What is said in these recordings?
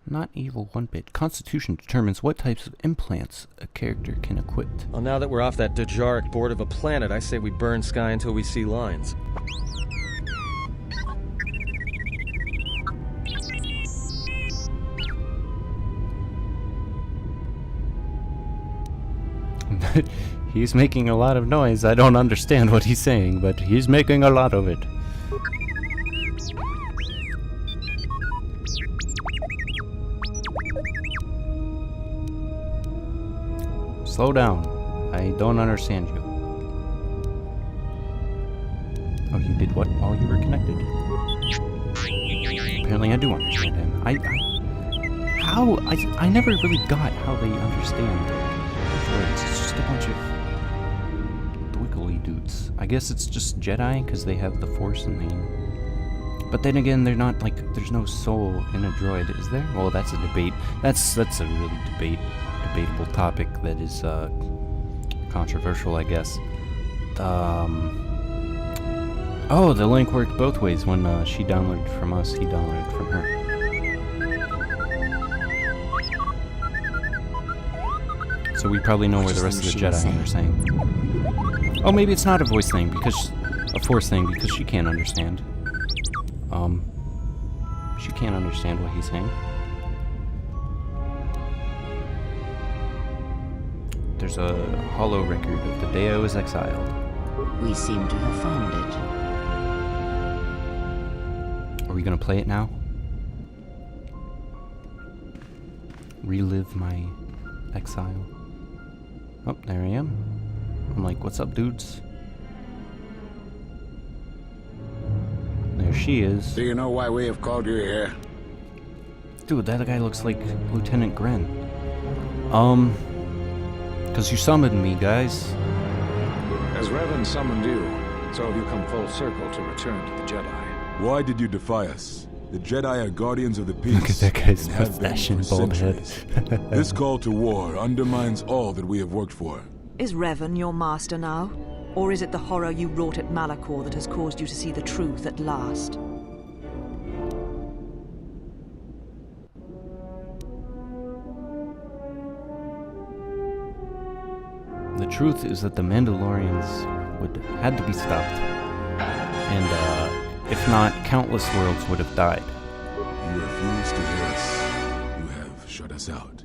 Not evil one bit. Constitution determines what types of implants a character can equip. Well, now that we're off that Dejaric board of a planet, I say we burn sky until we see lines. He's making a lot of noise. I don't understand what he's saying, but he's making a lot of it. Slow down. I don't understand you. Oh, you did what while you were connected? Apparently I do understand him. I never really got how they understand the droids. It's just a bunch of dwiggly dudes. I guess it's just Jedi because they have the Force and they... But then again, they're not like... There's no soul in a droid, is there? Well, that's a debate. That's a really debatable topic that is controversial, I guess. Oh, the link worked both ways. When she downloaded from us, he downloaded from her. So we probably know where the rest of the Jedi are saying. Oh, maybe it's not a voice thing, because a Force thing, because she can't understand. She can't understand what he's saying. There's a hollow record of the day I was exiled. We seem to have found it. Are we gonna play it now? Relive my exile. Oh, there I am. I'm like, what's up, dudes? There she is. Do you know why we have called you here? Dude, that guy looks like Lieutenant Gren. Because you summoned me, guys. As Revan summoned you, so have you come full circle to return to the Jedi. Why did you defy us? The Jedi are guardians of the peace. Look at that guy's and have been mustache and for bald head. centuries. This call to war undermines all that we have worked for. Is Revan your master now? Or is it the horror you wrought at Malachor that has caused you to see the truth at last? The truth is that the Mandalorians had to be stopped. And, if not, countless worlds would have died. You refuse to hear us. You have shut us out.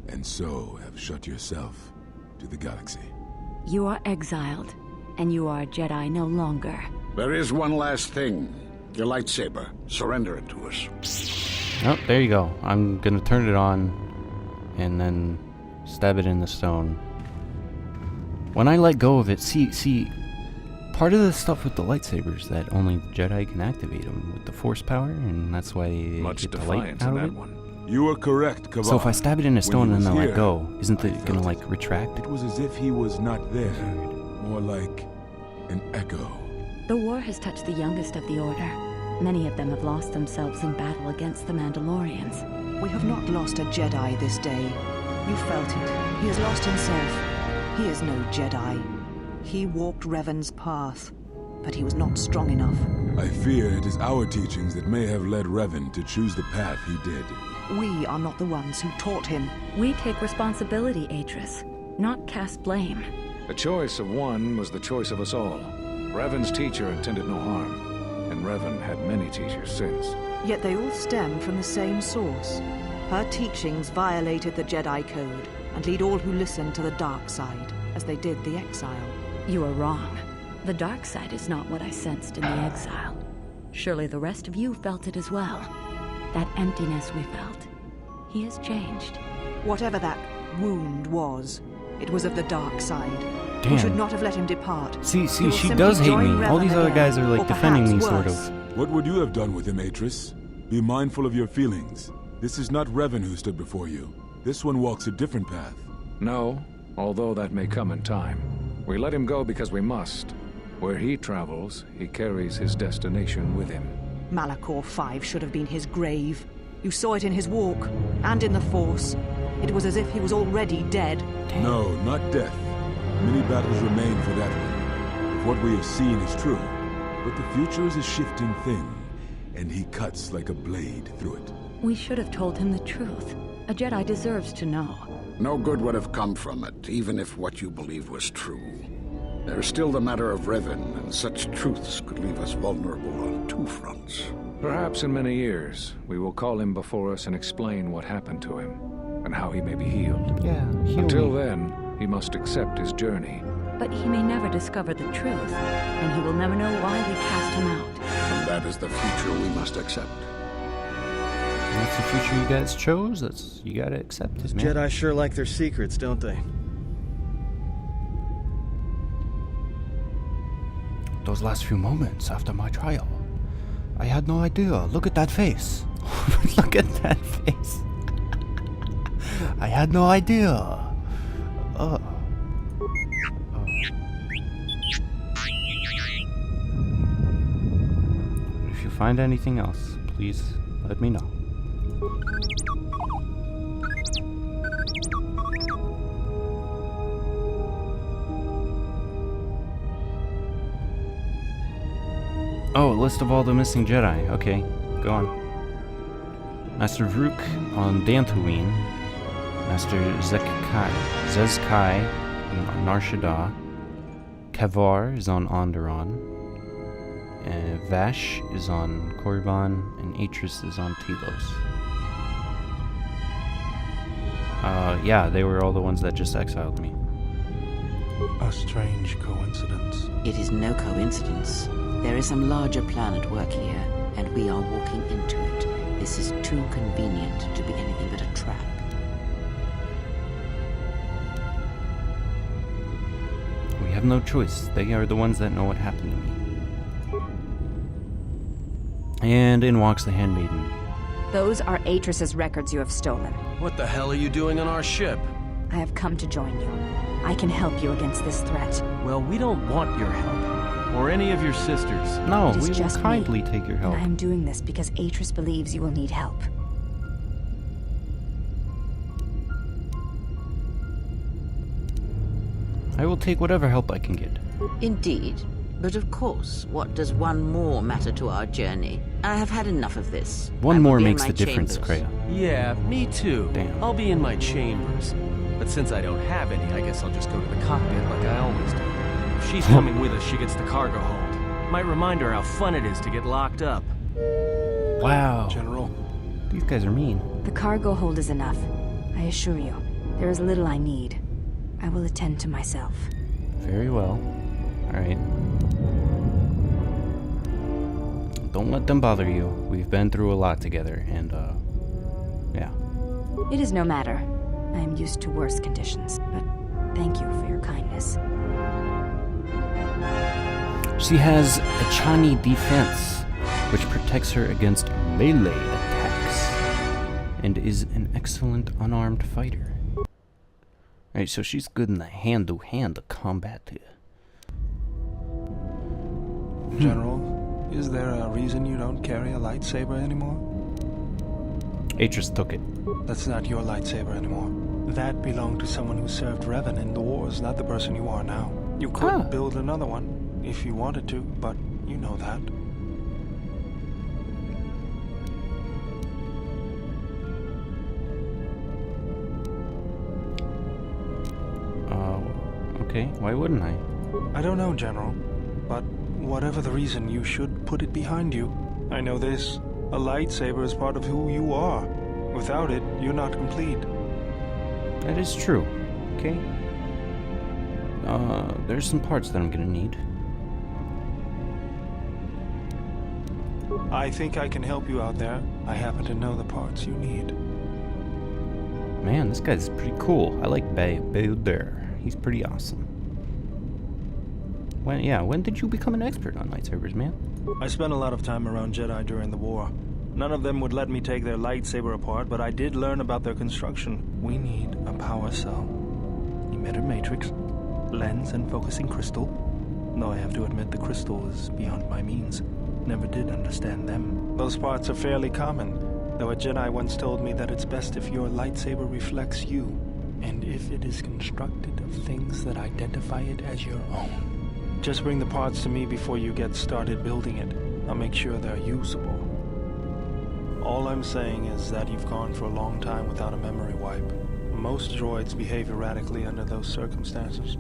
And so have shut yourself to the galaxy. You are exiled, and you are a Jedi no longer. There is one last thing. Your lightsaber. Surrender it to us. Oh, there you go. I'm gonna turn it on and then stab it in the stone. When I let go of it, see, part of the stuff with the lightsabers that only Jedi can activate them with the Force power, and that's why they get the light out of it. You are correct, Kavan. So if I stab it in a stone and then let go, isn't it gonna felt like retract? It was as if he was not there. More like an echo. The war has touched the youngest of the Order. Many of them have lost themselves in battle against the Mandalorians. We have not lost a Jedi this day. You felt it. He has lost himself. He is no Jedi. He walked Revan's path, but he was not strong enough. I fear it is our teachings that may have led Revan to choose the path he did. We are not the ones who taught him. We take responsibility, Atris, not cast blame. The choice of one was the choice of us all. Revan's teacher intended no harm, and Revan had many teachers since. Yet they all stem from the same source. Her teachings violated the Jedi Code and lead all who listen to the dark side, as they did the exile. You are wrong. The dark side is not what I sensed in the exile. Surely the rest of you felt it as well. That emptiness we felt. He has changed. Whatever that wound was, it was of the dark side. Damn. We should not have let him depart. See, He will she simply does hate join me. All Revan these other again, guys are like or defending me, perhaps sort worse. of. What would you have done with him, Atris? Be mindful of your feelings. This is not Revan who stood before you. This one walks a different path. No, although that may come in time. We let him go because we must. Where he travels, he carries his destination with him. Malachor 5 should have been his grave. You saw it in his walk, and in the Force. It was as if he was already dead. No, not death. Many battles remain for that one. If what we have seen is true. But the future is a shifting thing, and he cuts like a blade through it. We should have told him the truth. A Jedi deserves to know. No good would have come from it, even if what you believed was true. There's still the matter of Revan, and such truths could leave us vulnerable on two fronts. Perhaps in many years, we will call him before us and explain what happened to him, and how he may be healed. Yeah, heal Until me. then, he must accept his journey. But he may never discover the truth, and he will never know why we cast him out. And that is the future we must accept. That's the future you guys chose. You gotta accept it, man. Jedi sure like their secrets, don't they? Those last few moments after my trial, I had no idea. Look at that face. Look at that face. I had no idea. If you find anything else, please let me know. Oh, a list of all the missing Jedi. Okay, go on. Master Vrook on Dantooine. Master Zezkai on Nar Shaddaa. Kavar is on Onderon. Vash is on Korriban. And Atris is on Telos. Yeah, they were all the ones that just exiled me. A strange coincidence. It is no coincidence. There is some larger plan at work here, and we are walking into it. This is too convenient to be anything but a trap. We have no choice. They are the ones that know what happened to me. And in walks the handmaiden. Those are Atris's records you have stolen. What the hell are you doing on our ship? I have come to join you. I can help you against this threat. Well, we don't want your help. Or any of your sisters. No, It is we will just kindly me, take your help. And I am doing this because Atris believes you will need help. I will take whatever help I can get. Indeed. But of course, what does one more matter to our journey? I have had enough of this. One I will more be in makes my the difference, chambers. Kreia. Yeah, me too. Damn. I'll be in my chambers. But since I don't have any, I guess I'll just go to the cockpit like I always do. If she's coming with us, she gets the cargo hold. Might remind her how fun it is to get locked up. Wow. General, These guys are mean. The cargo hold is enough. I assure you, there is little I need. I will attend to myself. Very well. Alright. Don't let them bother you. We've been through a lot together, and, yeah. It is no matter. I am used to worse conditions, but thank you for your kindness. She has a Chani defense, which protects her against melee attacks, and is an excellent unarmed fighter. Alright, so she's good in the hand-to-hand combat here. General, is there a reason you don't carry a lightsaber anymore? Atris took it. That's not your lightsaber anymore. That belonged to someone who served Revan in the wars, not the person you are now. You could build another one, if you wanted to, but you know that. Okay, why wouldn't I? I don't know, General, but whatever the reason, you should put it behind you. I know this. A lightsaber is part of who you are. Without it, you're not complete. That is true. Okay. There's some parts that I'm gonna need. I think I can help you out there. I happen to know the parts you need. Man, this guy's pretty cool. I like Bayodir. He's pretty awesome. When did you become an expert on lightsabers, man? I spent a lot of time around Jedi during the war. None of them would let me take their lightsaber apart, but I did learn about their construction. We need a power cell, emitter matrix, lens and focusing crystal. Though I have to admit the crystal is beyond my means. Never did understand them. Those parts are fairly common, though a Jedi once told me that it's best if your lightsaber reflects you, and if it is constructed of things that identify it as your own. Just bring the parts to me before you get started building it. I'll make sure they're usable. All I'm saying is that you've gone for a long time without a memory wipe. Most droids behave erratically under those circumstances.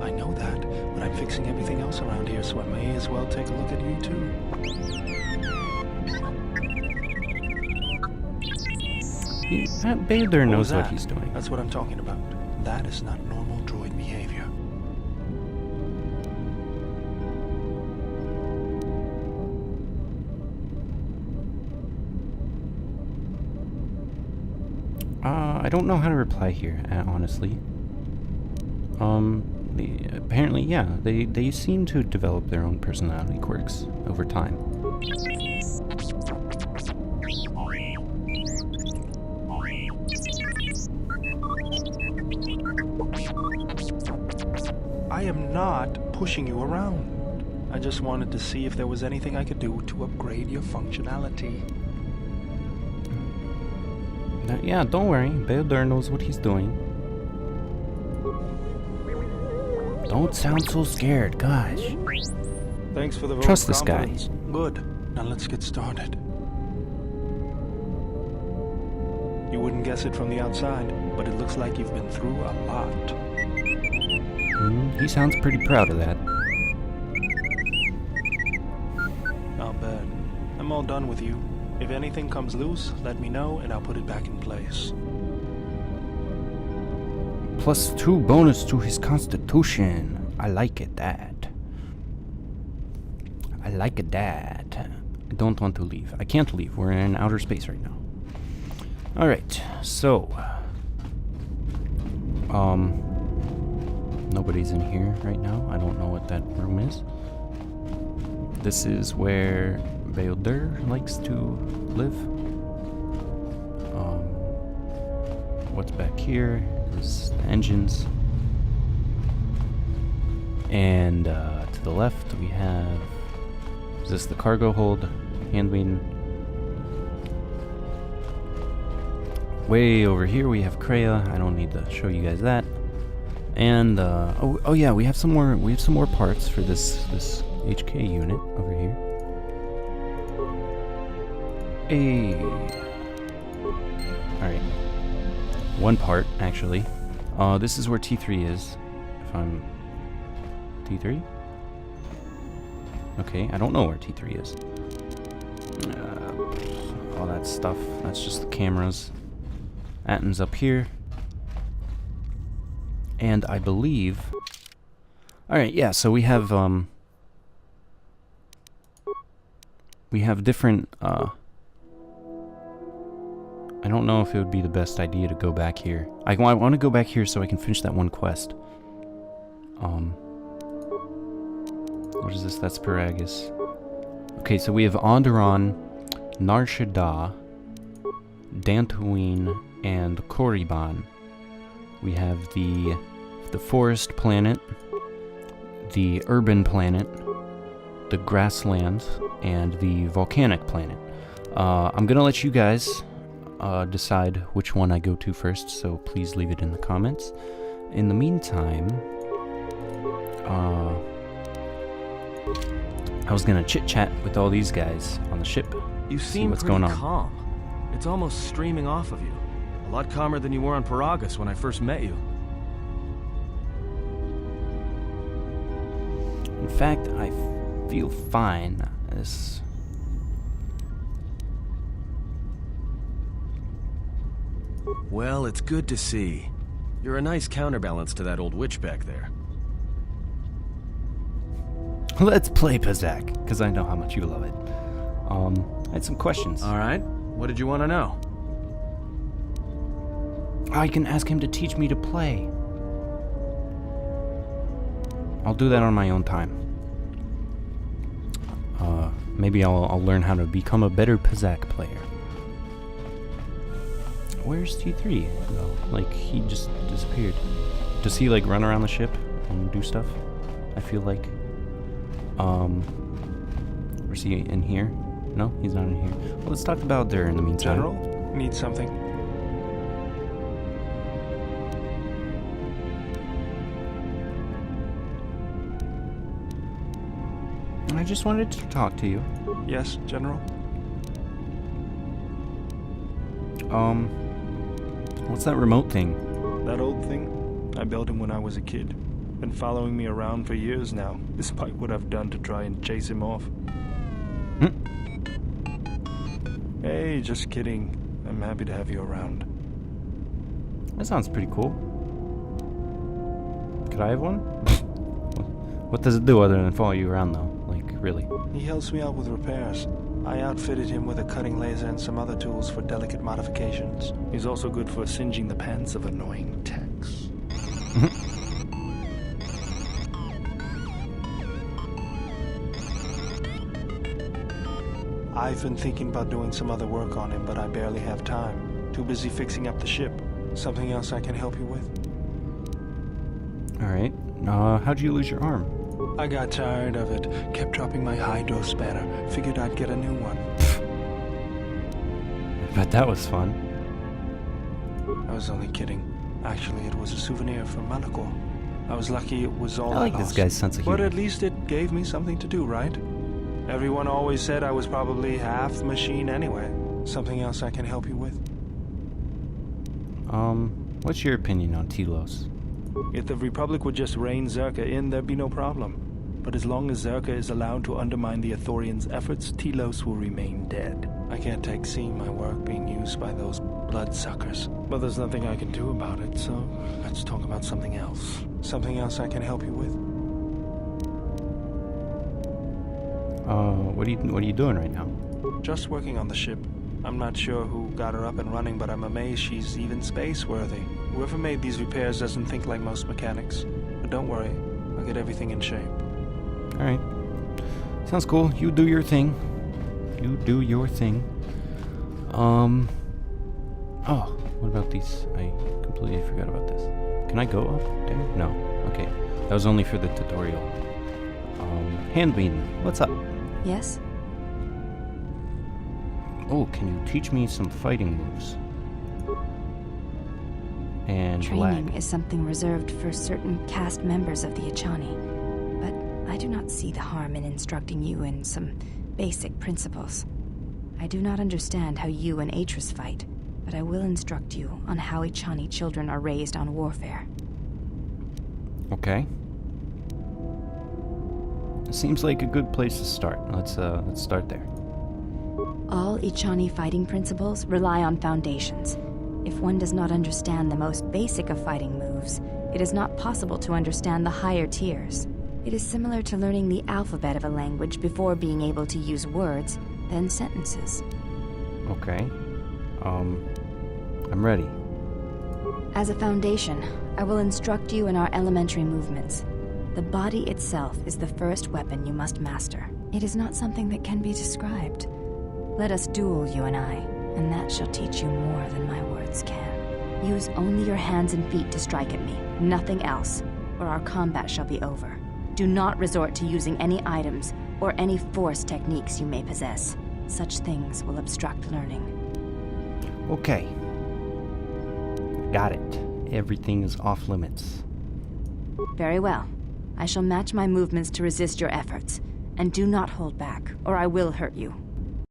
I know that, but I'm fixing everything else around here, so I may as well take a look at you too. Bader knows What what was he's that? doing. That's what I'm talking about. That is not normal droid behavior. I don't know how to reply here, honestly. Apparently, yeah, they seem to develop their own personality quirks over time. I am not pushing you around. I just wanted to see if there was anything I could do to upgrade your functionality. Yeah, don't worry. Bader knows what he's doing. Don't sound so scared, gosh. Thanks for the vote Trust of this guy. confidence. Good. Now let's get started. You wouldn't guess it from the outside, but it looks like you've been through a lot. He sounds pretty proud of that. I'll bet. I'm all done with you. If anything comes loose, let me know and I'll put it back in place. +2 bonus to his constitution. I like it, that. I like it, that. I don't want to leave. I can't leave. We're in outer space right now. Alright, so... Nobody's in here right now. I don't know what that room is. This is where Bader likes to live. What's back here is the engines. And to the left we have... Is this the cargo hold? Handwing. Way over here we have Kreia. I don't need to show you guys that. And oh yeah, we have some more parts for this HK unit over here. Hey. All right. One part actually. This is where T3 is. If I'm T3. Okay, I don't know where T3 is. All that stuff. That's just the cameras. Atten's up here. And I believe... Alright, yeah, so we have different, I don't know if it would be the best idea to go back here. I want to go back here so I can finish that one quest. What is this? That's Paragus. Okay, so we have Onderon, Nar Shaddaa, Dantooine, and Korriban. We have the forest planet, the urban planet, the grassland, and the volcanic planet. I'm gonna let you guys decide which one I go to first, so please leave it in the comments. In the meantime, I was gonna chit-chat with all these guys on the ship. You seem what's pretty going on. calm. It's almost streaming off of you. A lot calmer than you were on Paragus when I first met you. In fact, I feel fine. Well, it's good to see. You're a nice counterbalance to that old witch back there. Let's play Pazak, because I know how much you love it. I had some questions. Alright, what did you want to know? I can ask him to teach me to play. I'll do that on my own time. Maybe I'll learn how to become a better Pazak player. Where's T3 though? Like, he just disappeared. Does he like run around the ship and do stuff? I feel like. Is he in here? No, he's not in here. Well, let's talk about there in the meantime. General, need something. I just wanted to talk to you. Yes, General? What's that remote thing? That old thing? I built him when I was a kid. Been following me around for years now, despite what I've done to try and chase him off. Hey, just kidding. I'm happy to have you around. That sounds pretty cool. Could I have one? What does it do other than follow you around, though? Like, really? He helps me out with repairs. I outfitted him with a cutting laser and some other tools for delicate modifications. He's also good for singeing the pants of annoying techs. I've been thinking about doing some other work on him, but I barely have time. Too busy fixing up the ship. Something else I can help you with? Alright. How'd you lose your arm? I got tired of it. Kept dropping my hydro spanner. Figured I'd get a new one. I bet that was fun. I was only kidding. Actually, it was a souvenir from Monaco. I was lucky it was all I like this guy's sense of humor. But at least it gave me something to do, right? Everyone always said I was probably half machine anyway. Something else I can help you with? What's your opinion on Telos? If the Republic would just rein Zerka in, there'd be no problem. But as long as Zerka is allowed to undermine the Ithorians' efforts, Telos will remain dead. I can't take seeing my work being used by those bloodsuckers. But there's nothing I can do about it, so let's talk about something else. Something else I can help you with? What are you doing right now? Just working on the ship. I'm not sure who got her up and running, but I'm amazed she's even space-worthy. Whoever made these repairs doesn't think like most mechanics. But don't worry, I'll get everything in shape. Alright. Sounds cool. You do your thing. You do your thing. Oh, what about these? I completely forgot about this. Can I go up there? No. Okay. That was only for the tutorial. Handmaiden, what's up? Yes? Oh, can you teach me some fighting moves? And Training lag. is something reserved for certain caste members of the Echani. But I do not see the harm in instructing you in some basic principles. I do not understand how you and Atris fight, but I will instruct you on how Echani children are raised on warfare. Okay. Seems like a good place to start. Let's start there. All Echani fighting principles rely on foundations. If one does not understand the most basic of fighting moves, it is not possible to understand the higher tiers. It is similar to learning the alphabet of a language before being able to use words, then sentences. Okay. I'm ready. As a foundation, I will instruct you in our elementary movements. The body itself is the first weapon you must master. It is not something that can be described. Let us duel, you and I, and that shall teach you more than my words can. Use only your hands and feet to strike at me, nothing else, or our combat shall be over. Do not resort to using any items or any force techniques you may possess. Such things will obstruct learning. Okay. Got it. Everything is off limits. Very well. I shall match my movements to resist your efforts. And do not hold back, or I will hurt you.